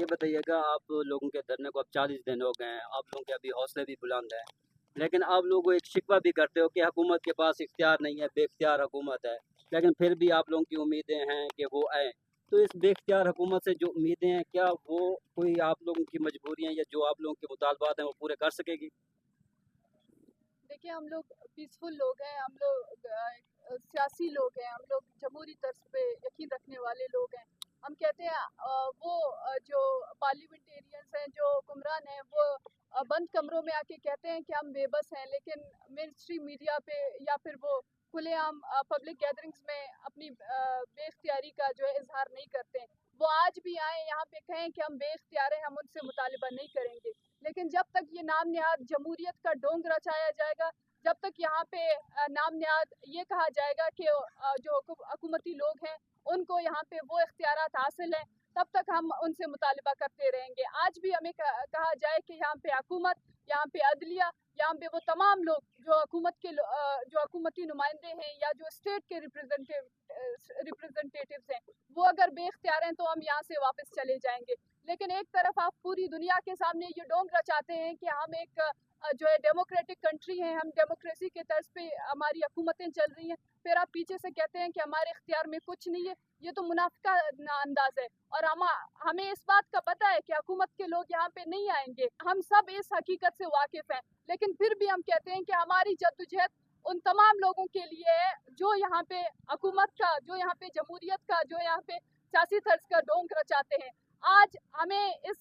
ये बताइएगा, आप लोगों के धरने को अब 40 दिन हो गए हैं, आप लोगों के अभी हौसले भी बुलंद हैं, लेकिन आप लोग एक शिकवा भी करते हो कि हुकूमत के पास इख्तियार नहीं है, बेख्तियार हुकूमत है। लेकिन फिर भी आप लोगों की उम्मीदें हैं कि वो आए। तो इस बेख्तियार हुकूमत से जो उम्मीदें हैं, क्या वो कोई आप लोगों की मजबूरियां या जो आप लोगों के मुतालबात हैं वो पूरे कर सकेगी? देखिए, हम लोग पीसफुल लोग हैं, हम लोग सियासी लोग हैं, हम लोग जमहूरी तर्ज पे यकीन रखने वाले लोग हैं। हम कहते हैं वो जो पार्लियामेंटेरियंस हैं, जो हुक्मरान हैं, वो बंद कमरों में आके कहते हैं कि हम बेबस हैं, लेकिन मेन स्ट्रीम मीडिया पे या फिर वो खुलेआम पब्लिक गैदरिंग्स में अपनी बेख्तियारी का जो है इजहार नहीं करते हैं। वो आज भी आए यहाँ पे कहें कि हम बेख्तियार हैं, हम उनसे मुतालिबा नहीं करेंगे। लेकिन जब तक ये नाम निहाद जमहूरियत का ढोंग रचाया जाएगा, जब तक यहाँ पे नाम निहाद ये कहा जाएगा कि जो हुकूमती लोग हैं उनको यहाँ पे वो इख्तियारात हासिल हैं, तब तक हम उनसे मुतालिबा करते रहेंगे। आज भी हमें कहा जाए कि यहाँ पे हुकूमत, यहाँ पे अदलिया, यहाँ पे वो तमाम लोग जो जो हुकूमती नुमाइंदे हैं या जो स्टेट के रिप्रेजेंटेटिव्स हैं, वो अगर बेख्तियार हैं तो हम यहाँ से वापस चले जाएंगे। लेकिन एक तरफ आप पूरी दुनिया के सामने ये ढोंग रचाते हैं कि हम एक जो है डेमोक्रेटिक कंट्री है, हम डेमोक्रेसी के तर्ज पे हमारी हुकूमतें चल रही हैं, फिर आप पीछे से कहते हैं कि हमारे इख्तियार में कुछ नहीं है। ये तो मुनाफिका अंदाज है। और हमें इस बात का पता है कि हुकूमत के लोग यहाँ पे नहीं आएंगे, हम सब इस हकीकत से वाकिफ हैं, लेकिन फिर भी हम कहते हैं कि हमारी जद्दोजहद उन तमाम लोगों के लिए है जो यहाँ पे हुकूमत का, जो यहाँ पे जमहूरियत का, जो यहाँ पे सियासी तर्ज का ढोंग रचाते हैं। आज हमें इस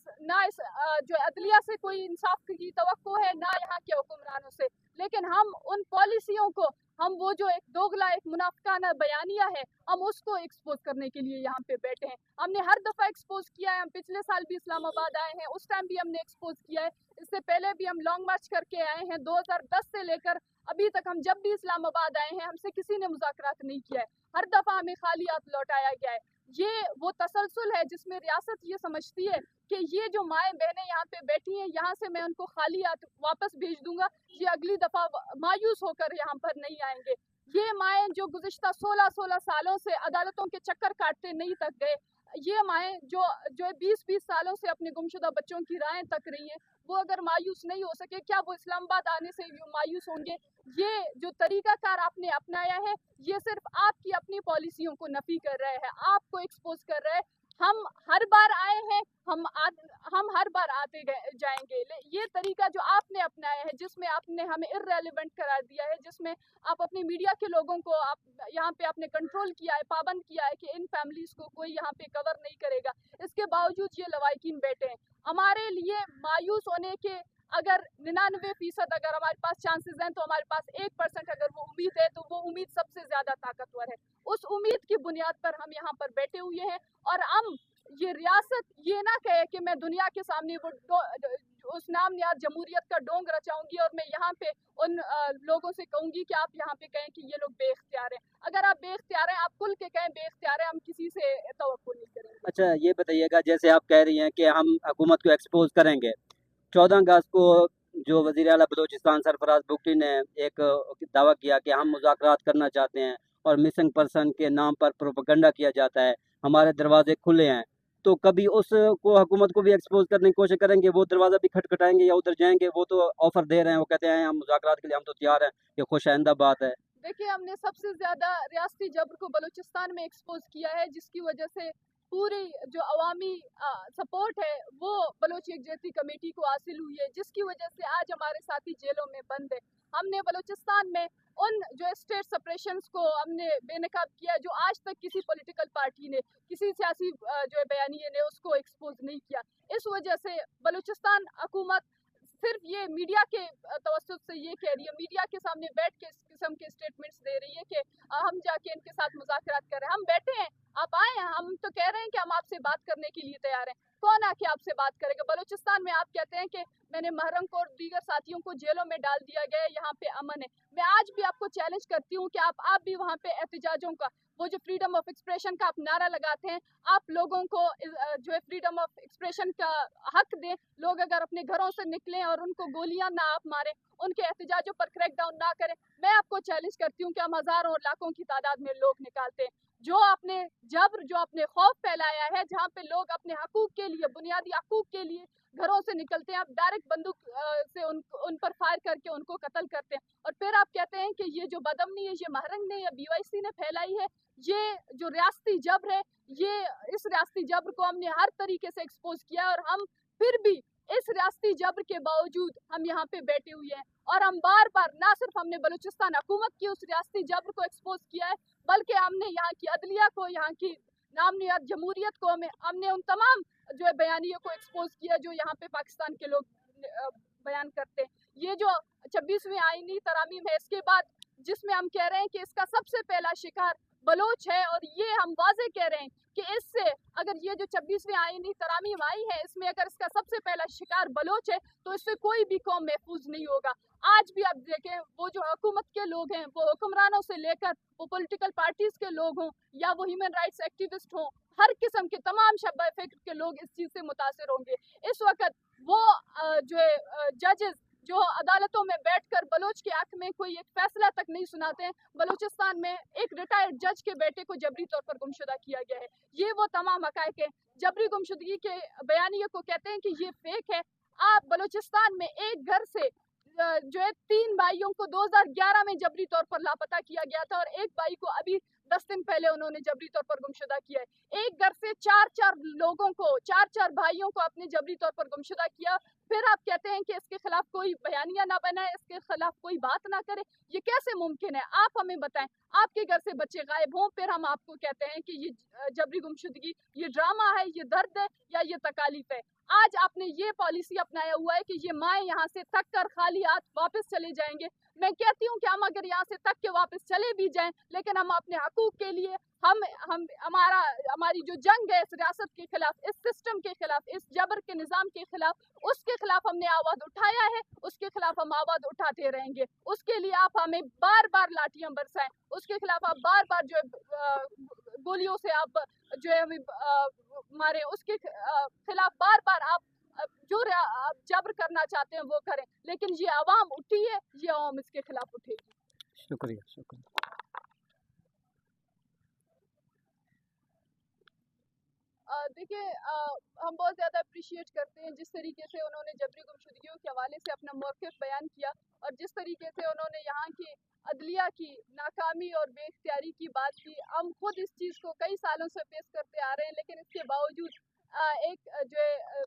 जो अदलिया से कोई इंसाफ की तवक्को है, ना यहाँ के हुक्मरानों से, लेकिन हम उन पॉलिसियों को, हम वो जो एक दोगला, एक मुनाफिकाना बयानिया है, हम उसको एक्सपोज करने के लिए यहाँ पे बैठे हैं। हमने हर दफ़ा एक्सपोज किया है, हम पिछले साल भी इस्लामाबाद आए हैं, उस टाइम भी हमने एक्सपोज किया है, इससे पहले भी हम लॉन्ग मार्च करके आए हैं। 2010 से लेकर अभी तक हम जब भी इस्लामाबाद आए हैं, हमसे किसी ने मुज़ाकरात नहीं किया है, हर दफ़ा हमें खाली हाथ लौटाया गया है। ये वो तसलसल है जिसमें रियासत ये समझती है कि ये जो माएँ बहनें यहाँ पे बैठी हैं, यहाँ से मैं उनको खाली हाथ वापस भेज दूंगा, ये अगली दफ़ा मायूस होकर यहाँ पर नहीं आएंगे। ये माएँ जो गुज़िश्ता 16-16 सालों से अदालतों के चक्कर काटते नहीं तक गए, ये माएँ जो जो 20-20 सालों से अपने गुमशुदा बच्चों की राहें तक रही हैं, वो अगर मायूस नहीं हो सके, क्या वो इस्लामाबाद आने से मायूस होंगे? ये जो तरीकाकार आपने अपनाया है, ये सिर्फ आपकी अपनी पॉलिसियों को नफी कर रहा है, आपको एक्सपोज कर रहा है। हम हर बार आए हैं, हम हर बार आते जाएंगे। ये तरीका जो आपने अपनाया है, जिसमें आपने हमें इर्रेलेवेंट करार दिया है, जिसमें आप अपने मीडिया के लोगों को आप यहाँ पे आपने कंट्रोल किया है, पाबंद किया है कि इन फैमिलीज को कोई यहाँ पे कवर नहीं करेगा, इसके बावजूद ये लवाकिन बैठे हैं। हमारे लिए मायूस होने के अगर 99% अगर हमारे पास चांसेस हैं, तो हमारे पास 1% अगर वो उम्मीद है, तो वो उम्मीद सबसे ज्यादा ताकतवर है। उस उम्मीद की बुनियाद पर हम यहाँ पर बैठे हुए हैं, और हम ये रियासत ये ना कहे कि मैं दुनिया के सामने वो उस नाम निहाद जमहूरियत का डोंग रचाऊंगी और मैं यहाँ पे उन लोगों से कहूंगी कि आप यहाँ पे कहें कि ये लोग बेख्तियार हैं। अगर आप बेख्तियार हैं, आप खुल के कहें बेख्तियार हैं, हम किसी से तवक्कुल नहीं करेंगे। अच्छा, ये बताइएगा, जैसे आप कह रही हैं कि हम हुकूमत को एक्सपोज करेंगे, 14 अगस्त को जो वज़ीर आला बलूचिस्तान सरफराज बुगटी ने एक दावा किया कि हम मुज़ाकरात करना चाहते हैं और मिसिंग पर्सन के नाम पर प्रोपेगेंडा किया जाता है, हमारे दरवाजे खुले हैं। तो कभी उसको हुकूमत को भी एक्सपोज करने की कोशिश करेंगे, वो दरवाज़ा भी खटखटाएंगे या उधर जाएंगे? वो तो ऑफर दे रहे हैं, वो कहते हैं हम मुज़ाकरात के लिए हम तो तैयार हैं, ये खुश आइंदा बात है। देखिए, हमने सबसे ज्यादा रियासती जबर को बलूचिस्तान में एक्सपोज किया है, जिसकी वजह से पूरी जो अवामी सपोर्ट है वो बलोच यकजहती कमेटी को हासिल हुई है, जिसकी वजह से आज हमारे साथी जेलों में बंद है। हमने बलूचिस्तान में उन जो स्टेट सेपरेशंस को हमने बेनकाब किया, जो आज तक किसी पॉलिटिकल पार्टी ने, किसी सियासी जो है बयानिए ने उसको एक्सपोज नहीं किया। इस वजह से बलूचिस्तान हुकूमत सिर्फ ये मीडिया के तवज्जुह से ये कह रही है, मीडिया के सामने बैठ के इस किस्म के स्टेटमेंट्स दे रही है कि हम जाके इनके साथ मुज़ाकरात कर रहे हैं। हम बैठे हैं, आप आए हैं, हम तो कह रहे हैं कि हम आपसे बात करने के लिए तैयार हैं। कौन आके आपसे बात करेगा? बलूचिस्तान में आप कहते हैं कि मैंने महरम को और दीगर साथियों को जेलों में डाल दिया गया है, यहाँ पे अमन है। मैं आज भी आपको चैलेंज करती हूँ कि आप भी वहाँ पे एहतजाजों का, वो जो फ्रीडम ऑफ एक्सप्रेशन का आप नारा लगाते हैं, आप लोगों को जो है फ्रीडम ऑफ एक्सप्रेशन का हक दें। लोग अगर अपने घरों से निकलें और उनको गोलियां ना आप मारें, उनके एहतजाजों पर क्रैक डाउन ना करें। मैं आपको चैलेंज करती हूँ कि हम हजारों और लाखों की तादाद में लोग निकालते हैं, जो आपने जबर, जो आपने खौफ फैलाया है, जहाँ पे लोग अपने हकूक के लिए, बुनियादी हकूक के लिए घरों से निकलते हैं, आप डायरेक्ट बंदूक से उन पर फायर करके उनको कत्ल करते हैं, और फिर आप कहते हैं कि ये जो बदअमनी है, ये महरंग ने या BYC ने फैलाई है, ये जो रियासती जबर है, ये इस रियासती जबर को हमने हर तरीके से एक्सपोज किया है, और हम फिर भी इस रियासती जबर के बावजूद हम यहाँ पे बैठे हुए हैं, और हम बार बार ना सिर्फ हमने बलूचिस्तान हुकूमत की उस रियासती जबर को एक्सपोज किया है, बल्कि हमने यहाँ की अदलिया को, यहाँ की नामनियत जमहूरियत को, हमने उन तमाम जो है बयानियों को एक्सपोज किया जो यहाँ पे पाकिस्तान के लोग बयान करते हैं। ये जो 26वीं आईनी तरामीम है, इसके बाद जिसमें हम कह रहे हैं कि इसका सबसे पहला शिकार बलोच है, और ये हम वाजे कह रहे हैं कि इससे अगर ये जो 26वीं आईनी तरामीम आई है, इसमें अगर इसका सबसे पहला शिकार बलोच है, तो इससे कोई भी कौम महफूज नहीं होगा। आज भी आप देखें, वो जो हुकूमत के लोग हैं, वो हुक्मरानों से लेकर वो पॉलिटिकल पार्टीज के लोग हों या वो ह्यूमन राइट्स एक्टिविस्ट हों, हर किस्म के तमाम शब्बा फिक्र के लोग इस चीज़ से मुतासिर होंगे। इस वक्त वो जो है जजेस जो अदालतों में बैठकर बलोच के हक में कोई एक फैसला तक नहीं सुनाते हैं। बलूचिस्तान में एक रिटायर्ड जज के बेटे को जबरी तौर पर गुमशुदा किया गया है। ये वो तमाम हक़ाइक़ हैं। जबरी गुमशुदगी के बयानिए को कहते हैं कि ये फेक है। आप बलूचिस्तान में एक घर से जो है 3 भाइयों को 2011 में जबरी तौर पर लापता किया गया था, और एक भाई को अभी 10 दिन पहले उन्होंने जबरी तौर पर गुमशुदा किया है। एक घर से 4-4 लोगों को, 4-4 भाइयों को अपने जबरी तौर पर गुमशुदा किया। फिर आप कहते हैं कि इसके खिलाफ कोई बयानिया ना बनाए, इसके खिलाफ कोई बात ना करे। ये कैसे मुमकिन है? आप हमें बताएं। आपके घर से बच्चे गायब हों, फिर हम आपको कहते हैं कि ये जबरी गुमशुदगी, ये ड्रामा है, ये दर्द है या ये तकालीफ है। आज आपने ये पॉलिसी अपनाया हुआ है कि ये माएँ यहाँ से थक कर खाली हाथ वापस चले जाएंगे। मैं कहती हूँ कि हम अगर यहाँ से थक के वापस चले भी जाएं, लेकिन हम अपने हकूक के लिए, हमारी जो जंग है इस रियासत के खिलाफ, इस सिस्टम के खिलाफ, इस जबर के निज़ाम के खिलाफ, उसके खिलाफ हमने आवाज़ उठाया है, उसके खिलाफ हम आवाज़ उठाते रहेंगे। उसके लिए आप हमें बार बार लाठियां बरसाएं, उसके खिलाफ आप बार बार जो है गोलियों से आप जो है मारे, उसके खिलाफ बार बार आप जो जबर करना चाहते हैं वो करें, लेकिन ये आवाम उठी है, ये आवाम इसके खिलाफ उठेगी। शुक्रिया, शुक्रिया। देखिए, हम बहुत ज़्यादा अप्रिशिएट करते हैं जिस तरीके से उन्होंने जबरी गुमशुदगियों के हवाले से अपना मौक़िफ़ बयान किया, और जिस तरीके से उन्होंने यहाँ की अदलिया की नाकामी और बेइख्तियारी की बात की। हम खुद इस चीज़ को कई सालों से फेस करते आ रहे हैं, लेकिन इसके बावजूद एक जो है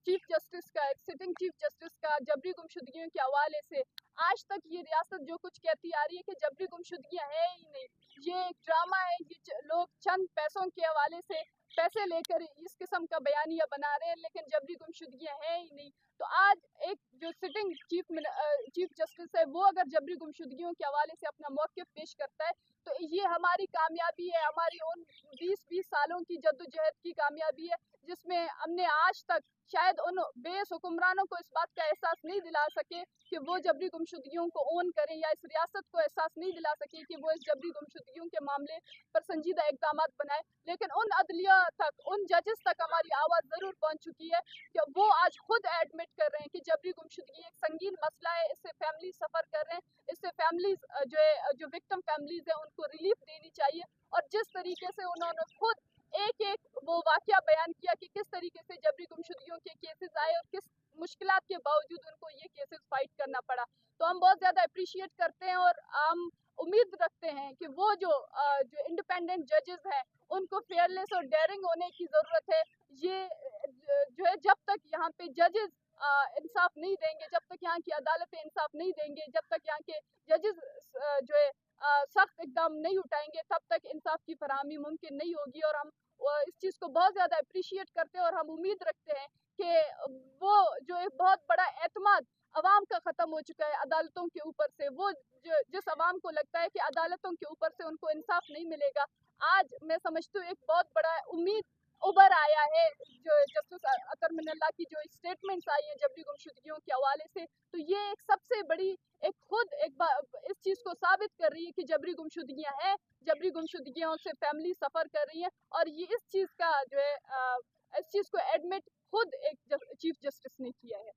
चीफ जस्टिस का, एक सिटिंग चीफ जस्टिस का जबरी गुमशुदगियों के हवाले से आज तक ये रियासत जो कुछ कहती आ रही है कि जबरी गुमशुदगियाँ हैं ही नहीं, ये एक ड्रामा है, ये लोग चंद पैसों के हवाले से पैसे लेकर इस किस्म का बयानिया बना रहे हैं, लेकिन जबरी गुमशुदगियाँ हैं ही नहीं। तो आज एक जो सिटिंग चीफ जस्टिस है, वो अगर जबरी गुमशुदगियों के हवाले से अपना मौक़िफ़ पेश करता है, तो ये हमारी कामयाबी है, हमारी उन 20-20 सालों की जद्दोजहद की कामयाबी है, जिसमें हमने आज तक शायद उन बेस हुक्मरानों को इस बात का एहसास नहीं दिला सके कि वो जबरी गुमशुदगियों को ओन करें, या इस रियासत को एहसास नहीं दिला सके कि वो इस जबरी गुमशुदगियों के मामले पर संजीदा इक़दाम बनाए। लेकिन उन अदलिया तक, उन जजेस तक हमारी आवाज़ ज़रूर पहुँच चुकी है कि वो आज खुद एडमिट कर रहे हैं कि जबरी गुमशुदगी एक संगीन मसला है, इससे फैमिली सफ़र कर रहे हैं, इससे फैमिलीज़ जो विक्टिम फैमिलीज़ हैं उनको रिलीफ देनी चाहिए। और जिस तरीके से उन्होंने खुद एक वो वाक़या बयान किया कि किस तरीके से जबरी गुमशुदगियों के केसेस आए और किस मुश्किलात के बावजूद उनको ये केसेस फाइट करना पड़ा। तो हम बहुत ज़्यादा अप्रिशिएट करते हैं, और हम उम्मीद रखते हैं कि वो जो इंडिपेंडेंट जजेस हैं उनको फेयरनेस और डेयरिंग होने की ज़रूरत है। ये जो है जब तक यहाँ पे जजेस इंसाफ नहीं देंगे, जब तक यहाँ की अदालतें इंसाफ नहीं देंगे, जब तक यहाँ के जजेस जो है सख्त इक़दाम नहीं उठाएंगे, तब तक इंसाफ की फराहमी मुमकिन नहीं होगी। और हम इस चीज़ को बहुत ज़्यादा अप्रिशिएट करते हैं, और हम उम्मीद रखते हैं कि वो जो एक बहुत बड़ा एतमाद अवाम का ख़त्म हो चुका है अदालतों के ऊपर से, वो जिस अवाम को लगता है कि अदालतों के ऊपर से उनको इंसाफ नहीं मिलेगा, आज मैं समझती हूँ एक बहुत बड़ा उम्मीद उभर आया है। जो जस्टिस अतर मिनल्ला की जो स्टेटमेंट्स आई हैं जबरी गुमशुदगियों के हवाले से, तो ये एक सबसे बड़ी इस चीज़ को साबित कर रही है कि जबरी गुमशुदगियाँ हैं, जबरी गुमशुदगियों से फैमिली सफ़र कर रही हैं, और ये इस चीज़ का जो है इस चीज़ को एडमिट खुद एक चीफ जस्टिस ने किया है।